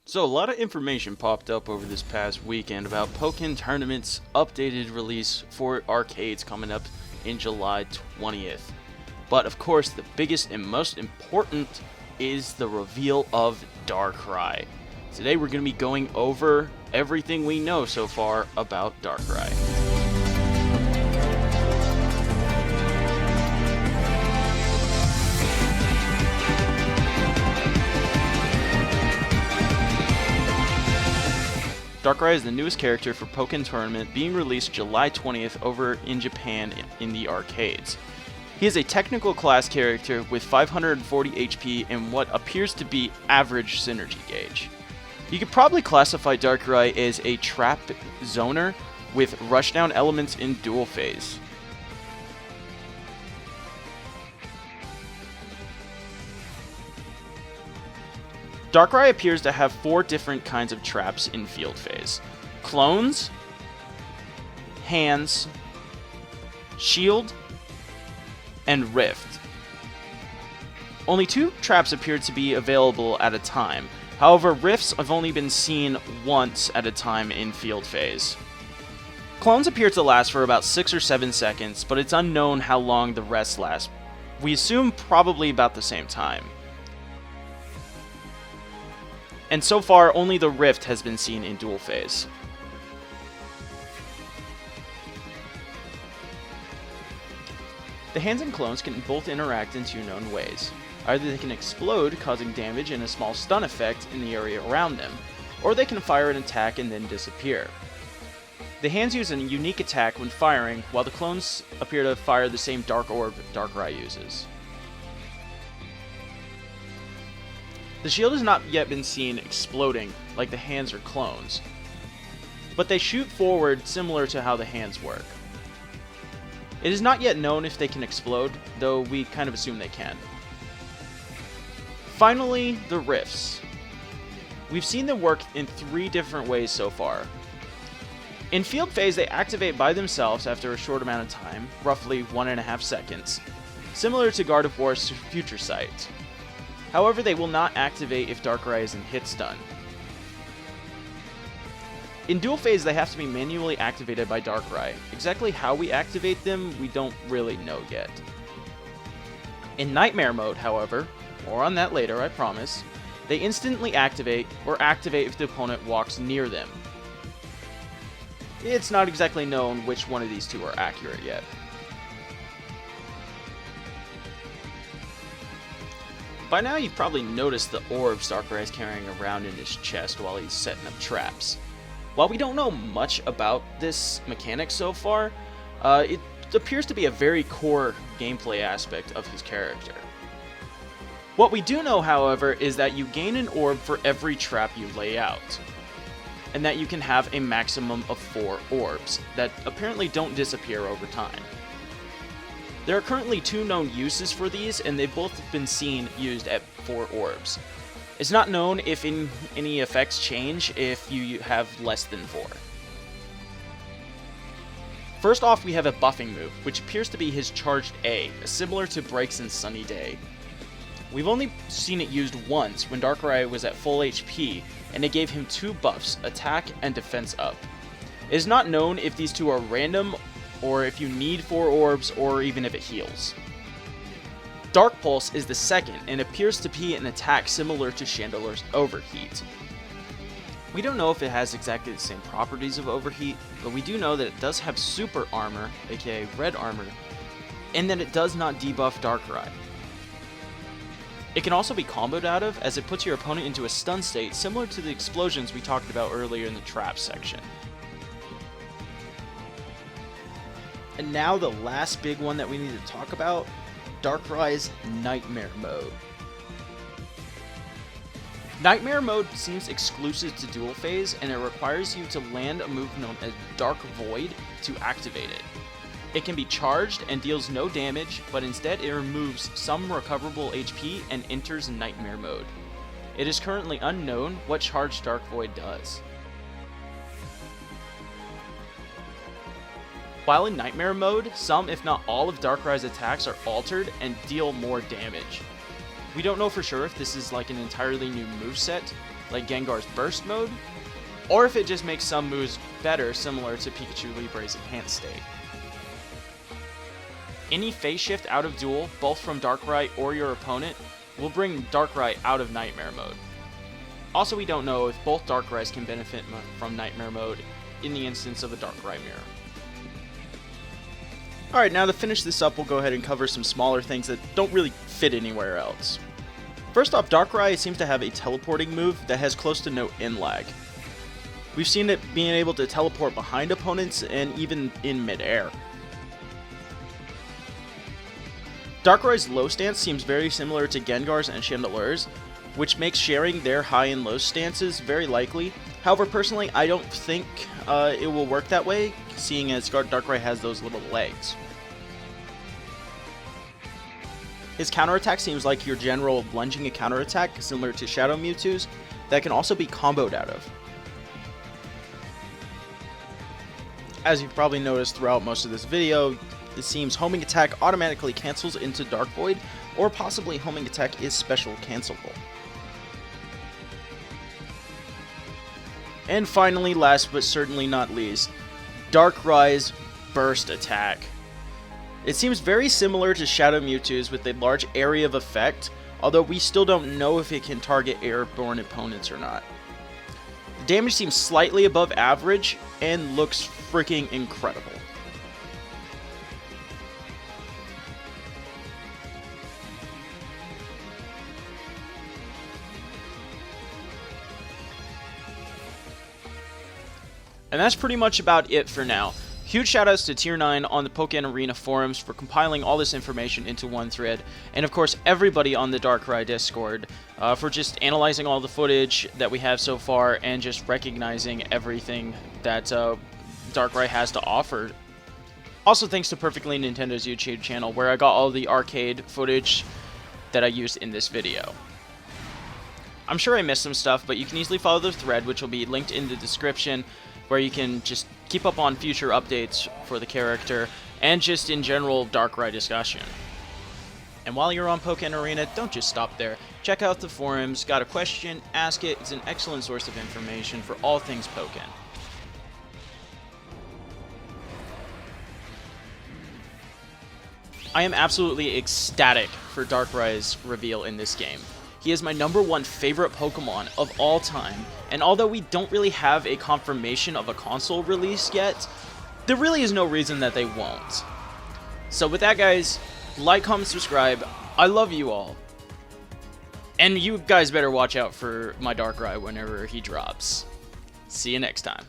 So a lot of information popped up over this past weekend about Pokken Tournament's updated release for arcades coming up in July 20th. But of course, the biggest and most important is the reveal of Darkrai. Today we're going to be going over everything we know so far about Darkrai. Darkrai is the newest character for Pokken Tournament, being released July 20th over in Japan in the arcades. He is a technical class character with 540 HP and what appears to be average synergy gauge. You could probably classify Darkrai as a trap zoner with rushdown elements in dual phase. Darkrai appears to have 4 different kinds of traps in field phase: clones, hands, shield, and rift. Only 2 traps appear to be available at a time. However, rifts have only been seen once at a time in field phase. Clones appear to last for about 6 or 7 seconds, but it's unknown how long the rest last. We assume probably about the same time. And so far, only the rift has been seen in dual phase. The hands and clones can both interact in 2 known ways. Either they can explode, causing damage and a small stun effect in the area around them, or they can fire an attack and then disappear. The hands use a unique attack when firing, while the clones appear to fire the same dark orb Darkrai uses. The shield has not yet been seen exploding like the hands or clones, but they shoot forward similar to how the hands work. It is not yet known if they can explode, though we kind of assume they can. Finally, the rifts. We've seen them work in 3 different ways so far. In field phase, they activate by themselves after a short amount of time, roughly 1.5 seconds, similar to God of War's Future Sight. However, they will not activate if Darkrai is in hit stun. In dual phase, they have to be manually activated by Darkrai. Exactly how we activate them, we don't really know yet. In Nightmare mode, however, more on that later, I promise, they instantly activate, or activate if the opponent walks near them. It's not exactly known which one of these 2 are accurate yet. By now you've probably noticed the orbs Darkrai is carrying around in his chest while he's setting up traps. While we don't know much about this mechanic so far, it appears to be a very core gameplay aspect of his character. What we do know, however, is that you gain an orb for every trap you lay out, and that you can have a maximum of 4 orbs that apparently don't disappear over time. There are currently 2 known uses for these, and they've both been seen used at 4 orbs. It's not known if any effects change if you have less than 4. First off, we have a buffing move, which appears to be his Charged A, similar to Breaks in Sunny Day. We've only seen it used once when Darkrai was at full HP, and it gave him 2 buffs, attack and defense up. It is not known if these 2 are random, or if you need 4 orbs, or even if it heals. Dark Pulse is the second, and appears to be an attack similar to Chandeler's Overheat. We don't know if it has exactly the same properties of Overheat, but we do know that it does have Super Armor, aka Red Armor, and that it does not debuff Darkrai. It can also be comboed out of, as it puts your opponent into a stun state similar to the explosions we talked about earlier in the trap section. And now the last big one that we need to talk about, Darkrai's Nightmare mode. Nightmare mode seems exclusive to dual phase, and it requires you to land a move known as Dark Void to activate it. It can be charged and deals no damage, but instead it removes some recoverable HP and enters Nightmare mode. It is currently unknown what charged Dark Void does. While in Nightmare mode, some if not all of Darkrai's attacks are altered and deal more damage. We don't know for sure if this is like an entirely new moveset, like Gengar's Burst mode, or if it just makes some moves better, similar to Pikachu Libre's Enhanced State. Any phase shift out of duel, both from Darkrai or your opponent, will bring Darkrai out of Nightmare mode. Also, we don't know if both Darkrai's can benefit from Nightmare mode in the instance of a Darkrai mirror. Alright, now to finish this up, we'll go ahead and cover some smaller things that don't really fit anywhere else. First off, Darkrai seems to have a teleporting move that has close to no in lag. We've seen it being able to teleport behind opponents and even in midair. Darkrai's low stance seems very similar to Gengar's and Chandelure's, which makes sharing their high and low stances very likely. However, personally, I don't think it will work that way, seeing as Darkrai has those little legs. His counterattack seems like your general lunging a counterattack, similar to Shadow Mewtwo's, that can also be comboed out of. As you've probably noticed throughout most of this video, it seems homing attack automatically cancels into Dark Void, or possibly homing attack is special cancelable. And finally, last but certainly not least, Darkrai's Burst attack. It seems very similar to Shadow Mewtwo's with a large area of effect, although we still don't know if it can target airborne opponents or not. The damage seems slightly above average and looks freaking incredible. And that's pretty much about it for now. Huge shoutouts to Tier 9 on the Pokken Arena forums for compiling all this information into one thread, and of course everybody on the Darkrai Discord for just analyzing all the footage that we have so far and just recognizing everything that Darkrai has to offer. Also thanks to Perfectly Nintendo's YouTube channel, where I got all the arcade footage that I used in this video. I'm sure I missed some stuff, but you can easily follow the thread, which will be linked in the description, where you can just keep up on future updates for the character, and just in general Darkrai discussion. And while you're on Pokken Arena, don't just stop there. Check out the forums, got a question, ask it, it's an excellent source of information for all things Pokken. I am absolutely ecstatic for Darkrai's reveal in this game. He is my #1 favorite Pokemon of all time, and although we don't really have a confirmation of a console release yet, there really is no reason that they won't. So with that, guys, like, comment, subscribe. I love you all. And you guys better watch out for my Darkrai whenever he drops. See you next time.